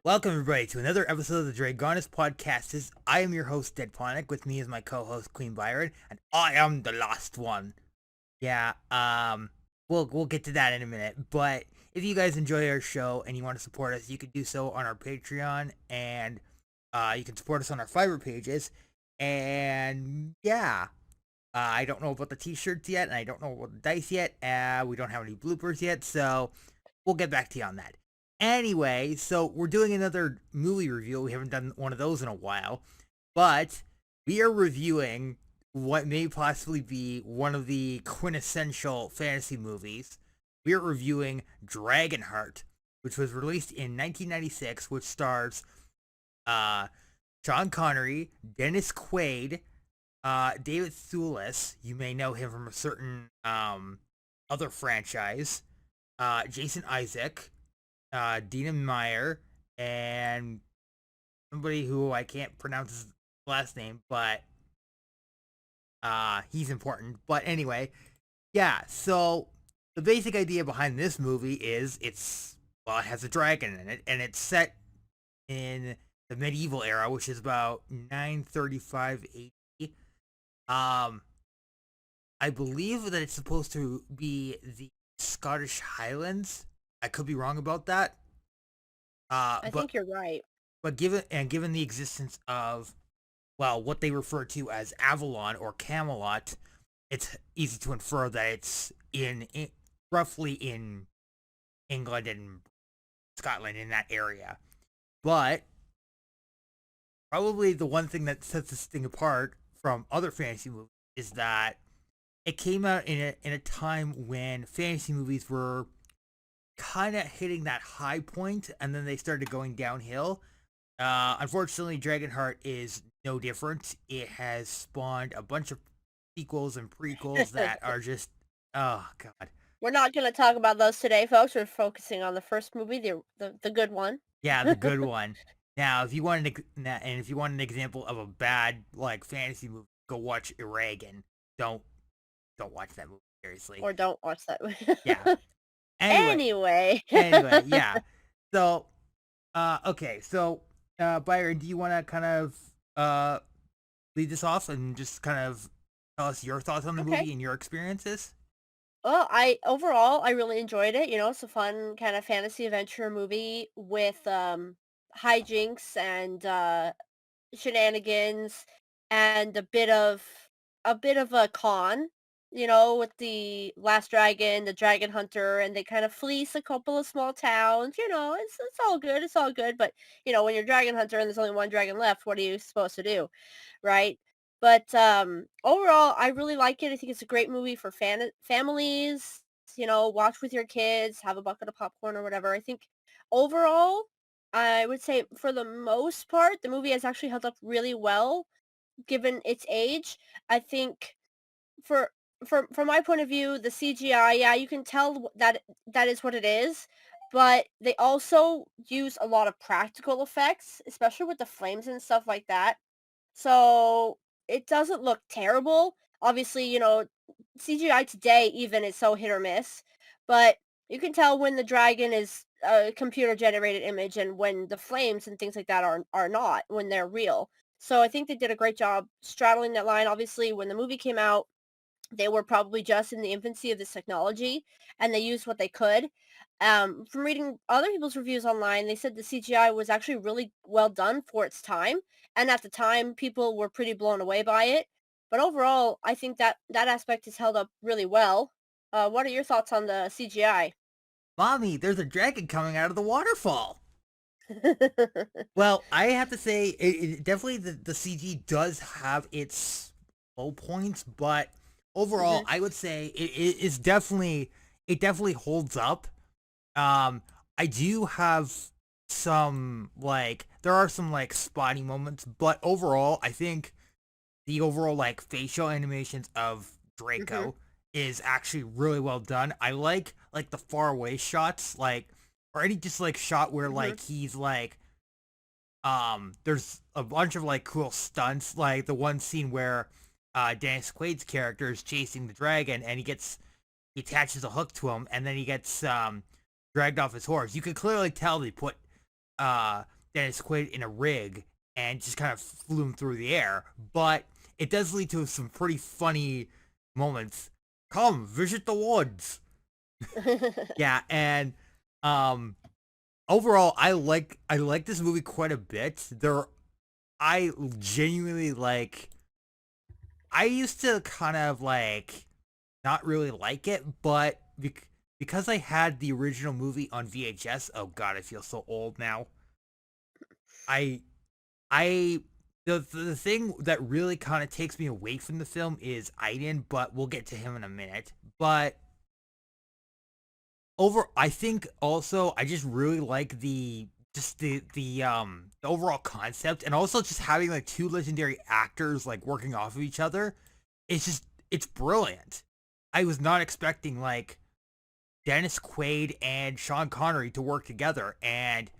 Welcome everybody to another episode of the Dragonus Podcastus. I am your host, Deadponic. With me is my co-host, Queen Byron, and I am the last one. Yeah, we'll get to that in a minute. But if you guys enjoy our show and you want to support us, you can do so on our Patreon, and you can support us on our Fiverr pages. And yeah, I don't know about the T-shirts yet, and I don't know about the dice yet. We don't have any bloopers yet, so we'll get back to you on that. Anyway, so we're doing another movie review. We haven't done one of those in a while, but we are reviewing what may possibly be one of the quintessential fantasy movies. We are reviewing Dragonheart, which was released in 1996, which stars Sean Connery, Dennis Quaid, David Thewlis. You may know him from a certain other franchise. Jason Isaac, Dina Meyer, and somebody who I can't pronounce his last name, but he's important. But anyway, yeah, so the basic idea behind this movie is it has a dragon in it, and it's set in the medieval era, which is about 935 AD. I believe that it's supposed to be the Scottish Highlands. I could be wrong about that. I But think you're right. given the existence of what they refer to as Avalon or Camelot, it's easy to infer that it's in roughly in England and Scotland, in that area. But probably the one thing that sets this thing apart from other fantasy movies is that it came out in a time when fantasy movies were kind of hitting that high point, and then they started going downhill. Unfortunately, Dragonheart is no different. It has spawned a bunch of sequels and prequels that are just, oh god. We're not going to talk about those today, folks. We're focusing on the first movie, the good one. Yeah, the good one. Now, if you want if you want an example of a bad like fantasy movie, go watch Eragon. Don't watch that movie, seriously. Or don't watch that. Yeah. Anyway, Anyway. yeah. So, okay. So, Byron, do you want to kind of lead this off and just kind of tell us your thoughts on the Okay. movie and your experiences? Well, I really enjoyed it. It's a fun kind of fantasy adventure movie with hijinks and shenanigans and a bit of a con, with the last dragon, the dragon hunter, and they kind of fleece a couple of small towns. It's all good. It's all good. But when you're dragon hunter and there's only one dragon left, what are you supposed to do, right? But overall, I really like it. I think it's a great movie for families. Watch with your kids, have a bucket of popcorn or whatever. I think overall, I would say for the most part, the movie has actually held up really well given its age. I think for from my point of view, the CGI, yeah, you can tell that is what it is, but they also use a lot of practical effects, especially with the flames and stuff like that. So it doesn't look terrible. Obviously, CGI today even is so hit or miss, but you can tell when the dragon is a computer generated image and when the flames and things like that are not, when they're real. So I think they did a great job straddling that line. Obviously, when the movie came out, they were probably just in the infancy of this technology and they used what they could. From reading other people's reviews online, they said the CGI was actually really well done for its time. And at the time, people were pretty blown away by it. But overall, I think that aspect is held up really well. What are your thoughts on the CGI? Mommy, there's a dragon coming out of the waterfall. Well, I have to say, definitely the CG does have its low points, but overall, hmm I would say it definitely holds up. I do have some there are some spotty moments, but overall, I think the overall facial animations of hmm Draco is actually really well done. I like the far away shots, or any just shot where hmm he's there's a bunch of cool stunts, like the one scene where Dennis Quaid's character is chasing the dragon and he attaches a hook to him and then he gets dragged off his horse. You can clearly tell they put Dennis Quaid in a rig and just kind of flew him through the air. But it does lead to some pretty funny moments. Come visit the woods. Yeah, and um overall I like this movie quite a bit. I genuinely like I used to kind of like not really like it, but because I had the original movie on VHS, oh god, I feel so old now. I I the thing that really kind of takes me away from the film is Aiden, but we'll get to him in a minute. But I think also I just really like the overall concept, and also just having like two legendary actors like working off of each other. It's brilliant. I was not expecting like Dennis Quaid and Sean Connery to work together, and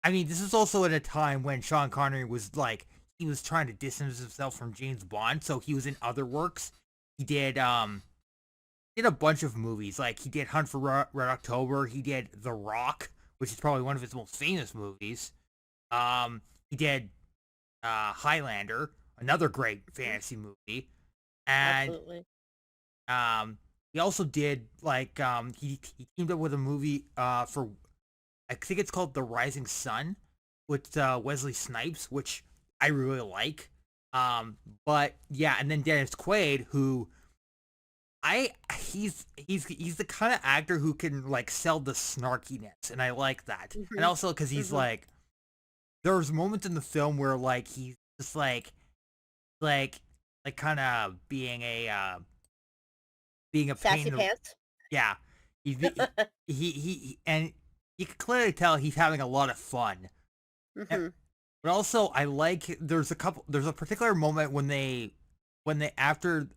I mean this is also at a time when Sean Connery was like he was trying to distance himself from James Bond, so he was in other works. He did a bunch of movies. Like he did Hunt for Red October. He did The Rock, which is probably one of his most famous movies. He did Highlander, another great fantasy movie, and Absolutely. he also did like he teamed up with a movie for I think it's called The Rising Sun with Wesley Snipes, which I really like. But yeah, and then Dennis Quaid, who he's the kind of actor who can like sell the snarkiness, and I like that. And Mhm. also because he's Mhm. like, there's moments in the film where like he's just like like kind of being a pain Sassy in the pants. yeah. And you can clearly tell he's having a lot of fun. Eh, Mhm. But also I like there's a particular moment when they after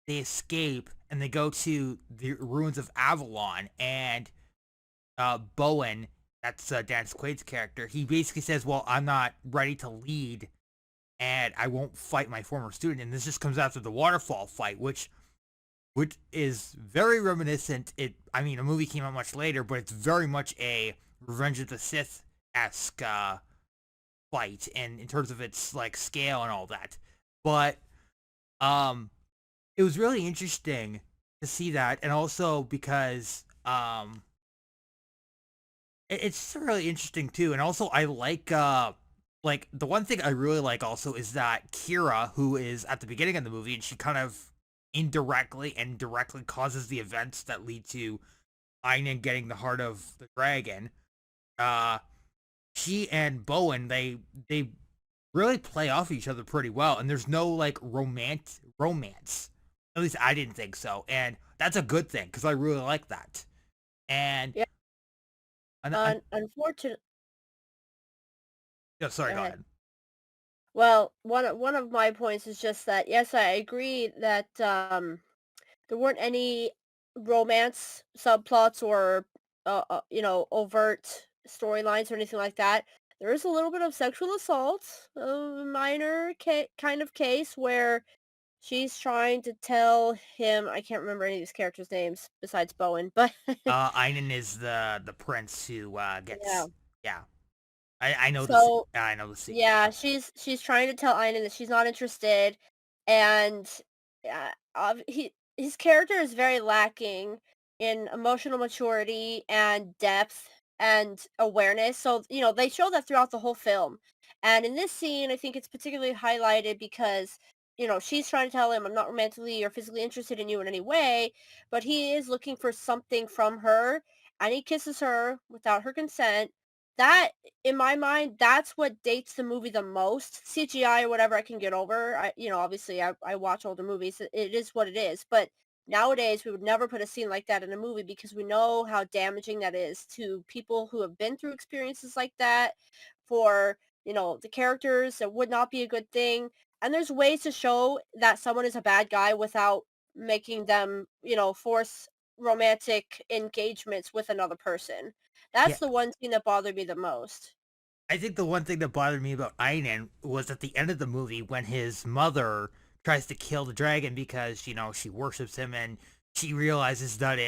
they escape and they go to the ruins of Avalon, and Bowen, that's Dan Quaid's character, he basically says, well, I'm not ready to lead and I won't fight my former student. And this just comes after the waterfall fight, which is very reminiscent. I mean, a movie came out much later, but it's very much a Revenge of the Sith esque fight, and in terms of its like scale and all that. But um, it was really interesting to see that, and also because it's really interesting too. And also I like the one thing I really like also is that Kira, who is at the beginning of the movie, and she kind of indirectly and directly causes the events that lead to Einan getting the heart of the dragon. Uh, she and Bowen, they really play off each other pretty well, and there's no like romance. At least I didn't think so, and that's a good thing because I really like that. And, Yeah. and Unfortunate. yeah, sorry, Go go ahead. ahead. Well, one of my points is just that yes, I agree that there weren't any romance subplots or overt storylines or anything like that. There is a little bit of sexual assault, a minor kind of case where she's trying to tell him. I can't remember any of these characters' names besides Bowen, but Einan is the prince who yeah. gets yeah. I know the So I know the scene. yeah, she's trying to tell Einan that she's not interested, and his character is very lacking in emotional maturity and depth and awareness. So they show that throughout the whole film, and in this scene, I think it's particularly highlighted because she's trying to tell him, "I'm not romantically or physically interested in you in any way," but he is looking for something from her, and he kisses her without her consent. That in my mind, that's what dates the movie the most. CGI or whatever I can get over. Obviously I watch older movies. It is what it is. But nowadays we would never put a scene like that in a movie because we know how damaging that is to people who have been through experiences like that. For, the characters, it would not be a good thing. And there's ways to show that someone is a bad guy without making them, force romantic engagements with another person. Yeah, That's the one scene that bothered me the most. I think the one thing that bothered me about Einan was at the end of the movie when his mother tries to kill the dragon because she worships him, and she realizes that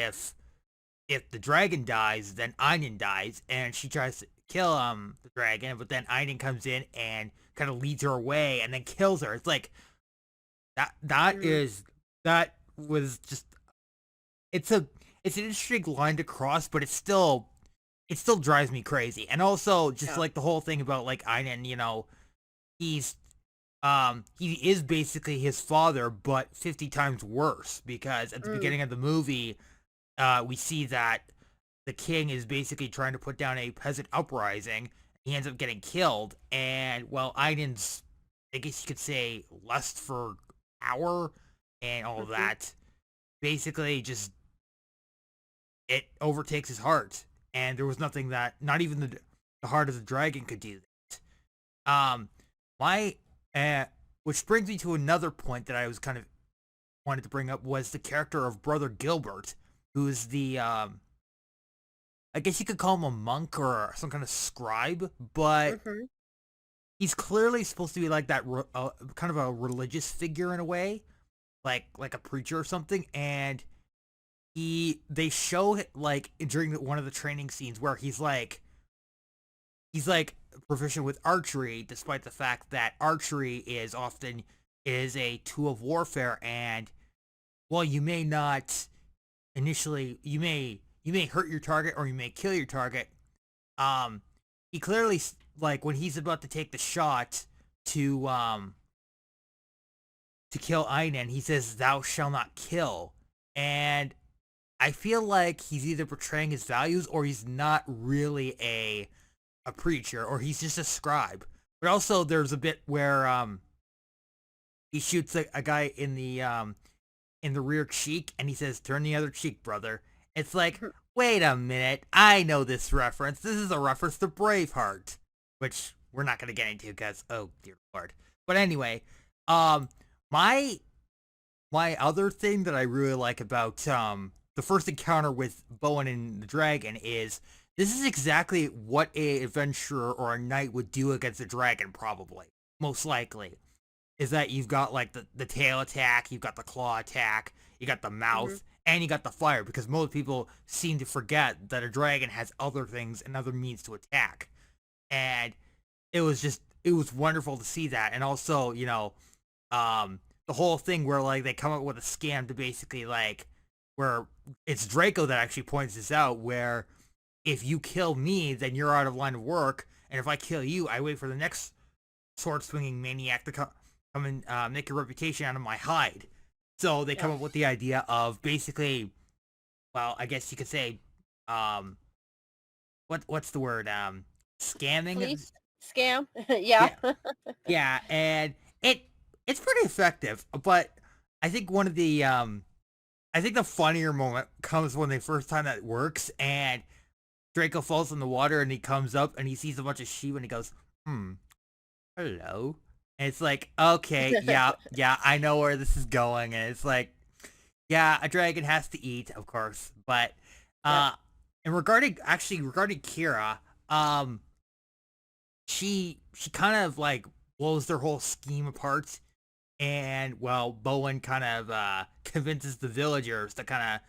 if the dragon dies, then Einen dies, and she tries to kill the dragon, but then Einen comes in and kind of leads her away and then kills her. It's like Mm. that was just it's a it's an interesting line to cross, but it still drives me crazy. And also just Yeah. like the whole thing about like Einen, he's he is basically his father, but 50 times worse because at the Mm. beginning of the movie, we see that the king is basically trying to put down a peasant uprising. He ends up getting killed, and well, Einen's, I guess you could say, lust for power and all of Mhm. that, basically just it overtakes his heart, and there was nothing that not even the heart of the dragon could do that. My which brings me to another point that I was kind of wanted to bring up was the character of Brother Gilbert, who is the I guess you could call him a monk or some kind of scribe, but Mhm. he's clearly supposed to be like that kind of a religious figure in a way, like a preacher or something. And they show like during one of the training scenes where he's like proficient with archery, despite the fact that archery is a tool of warfare. And while you may not initially, you may hurt your target or you may kill your target. Um, he clearly, like when he's about to take the shot to um to kill Einen, he says, "Thou shalt not kill," and I feel like he's either portraying his values or he's not really a preacher or he's just a scribe. But also, there's a bit where he shoots a guy in the rear cheek and he says, "Turn the other cheek, brother." It's like, wait a minute, I know this reference. This is a reference to Braveheart, which we're not gonna get into because oh dear lord. But anyway, um, my my other thing that I really like about the first encounter with Bowen and the dragon is this is exactly what a adventurer or a knight would do against a dragon, probably most likely is that you've got like the tail attack, you've got the claw attack, you got the Mhm. mouth, and you got the fire because most people seem to forget that a dragon has other things and other means to attack. And it was wonderful to see that. And also, the whole thing where like they come up with a scam to basically like where it's Draco that actually points this out where if you kill me, then you're out of line of work, and if I kill you, I wait for the next sword swinging maniac to come and make a reputation out of my hide. So they come Yeah. up with the idea of basically, well, I guess you could say, um, what's the word? Scamming. Police scam. Yeah. Yeah, yeah, and it it's pretty effective. But I think one of the I think the funnier moment comes when the first time that works and Draco falls in the water and he comes up and he sees a bunch of sheep and he goes, hmm, hello. And it's like, okay, yeah, yeah, I know where this is going. And it's like, yeah, a dragon has to eat, of course. But Yeah. uh and regarding Kira, um she kind of like blows their whole scheme apart. And well, Bowen kind of convinces the villagers to kind of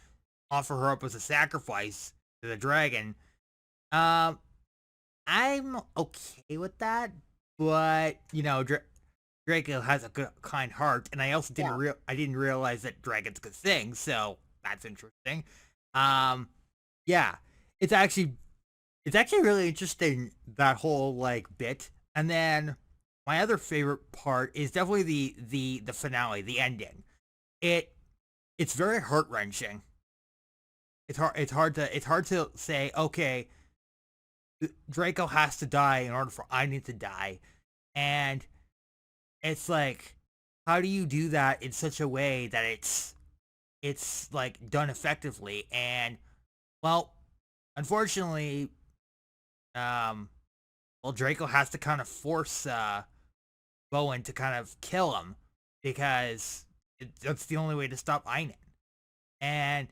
offer her up as a sacrifice to the dragon. Um I'm okay with that, but Draco has a good, kind heart, and I also Yeah. I didn't realize that dragons could sing, so that's interesting. Um, yeah, it's actually it's actually really interesting that whole like bit, and then my other favorite part is definitely the finale, the ending. It it's very heart wrenching. It's hard to say okay, Draco has to die in order for I need to die, and it's like how do you do that in such a way that it's like done effectively. And well, unfortunately, um well, Draco has to kind of force Bowen to kind of kill him because that's the only way to stop Einen. And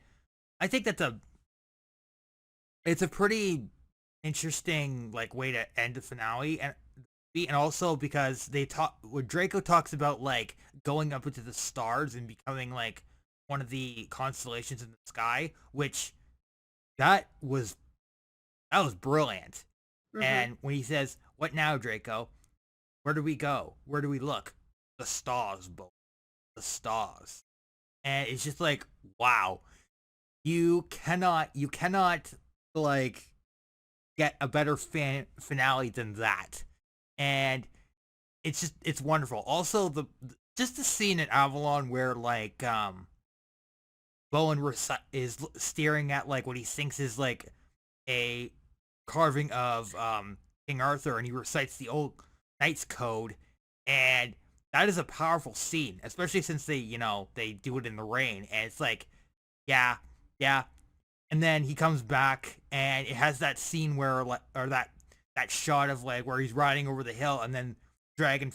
I think it's a pretty interesting like way to end the finale. And also because they talk when Draco talks about like going up into the stars and becoming like one of the constellations in the sky, which that was brilliant. Mhm. And when he says, "What now, Draco? Where do we go? Where do we look? The stars, both the stars." And it's just like, wow, you cannot like get a better finale than that. And it's wonderful. Also, just the scene at Avalon where like Bowen is staring at like what he thinks is like a carving of King Arthur, and he recites the old Knight's Code, and that is a powerful scene, especially since they do it in the rain, and it's like, yeah, yeah. And then he comes back, and it has that scene where like, or that shot of like where he's riding over the hill, and then dragon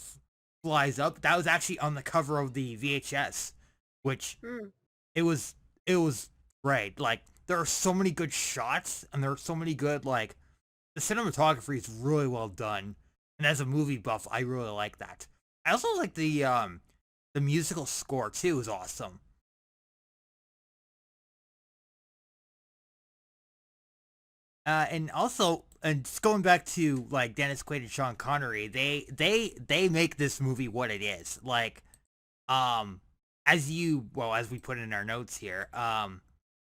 flies up. That was actually on the cover of the VHS, which Mm. it was great. Like there are so many good shots, and there are so many good like the cinematography is really well done. And as a movie buff, I really like that. I also like the musical score too is awesome. And also, and just going back to like Dennis Quaid and Sean Connery, they make this movie what it is. Like, um, as we put in our notes here,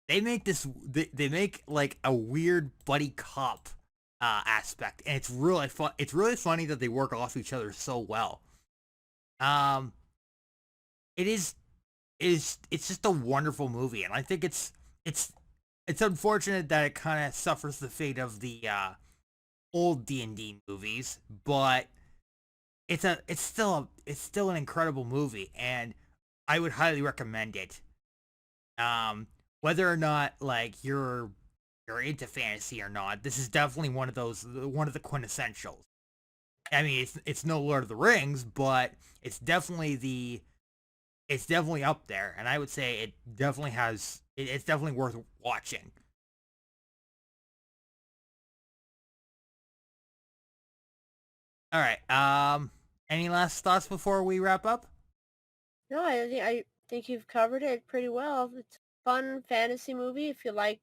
they make they make like a weird buddy cop aspect, and it's really fun. It's really funny that they work off each other so well. Um, it is it's just a wonderful movie, and I think it's it's unfortunate that it kind of suffers the fate of the old D&D movies, but it's still an incredible movie, and I would highly recommend it. Um, whether or not like you're into fantasy or not, this is definitely one of the quintessentials. I mean, it's no Lord of the Rings, but it's definitely up there, and I would say it definitely it's definitely worth watching. All right. Any last thoughts before we wrap up? No, I think you've covered it pretty well. It's a fun fantasy movie if you like,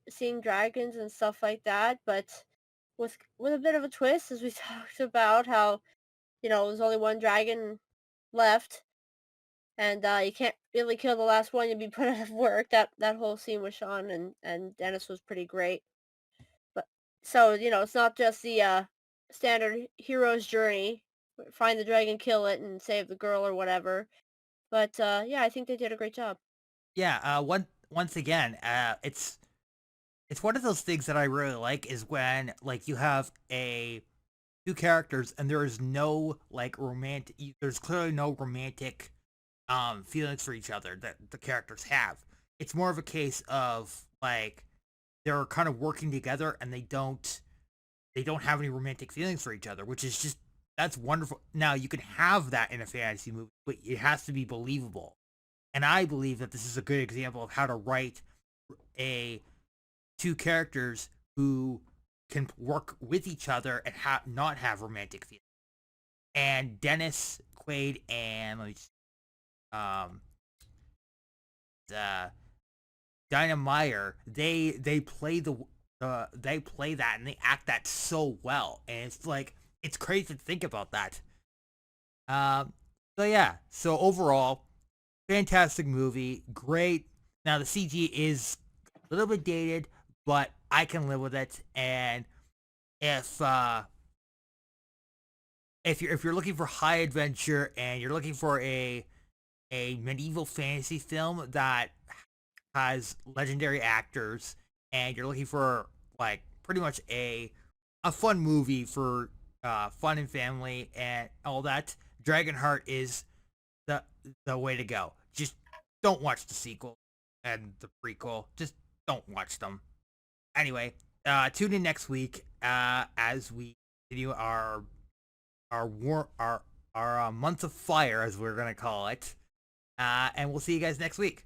seeing dragons and stuff like that, but with a bit of a twist, as we talked about how, there's only one dragon left, and you can't really kill the last one, you'd be put out of work. That whole scene with Sean and Dennis was pretty great. But so, it's not just the standard hero's journey, find the dragon, kill it, and save the girl or whatever. But yeah, I think they did a great job. Yeah. Once again, it's one of those things that I really like is when like you have a two characters and there is no like romantic. There's clearly no romantic feelings for each other that the characters have. It's more of a case of like they're kind of working together and they don't have any romantic feelings for each other, which is just that's wonderful. Now you can have that in a fantasy movie, but it has to be believable. And I believe that this is a good example of how to write a two characters who can work with each other and not have romantic feelings. And Dennis Quaid and um uh, Dinah Meyer, they play that and they act that so well, and it's like it's crazy to think about that. Um, so yeah, so overall, fantastic movie, great. Now the CG is a little bit dated, but I can live with it. And if uh, if you're looking for high adventure and you're looking for a medieval fantasy film that has legendary actors, and you're looking for like pretty much a fun movie for fun and family and all that, Dragonheart is the the way to go. Just don't watch the sequel and the prequel. Just don't watch them. Anyway, tune in next week as we continue our war our month of fire, as we're gonna call it. And we'll see you guys next week.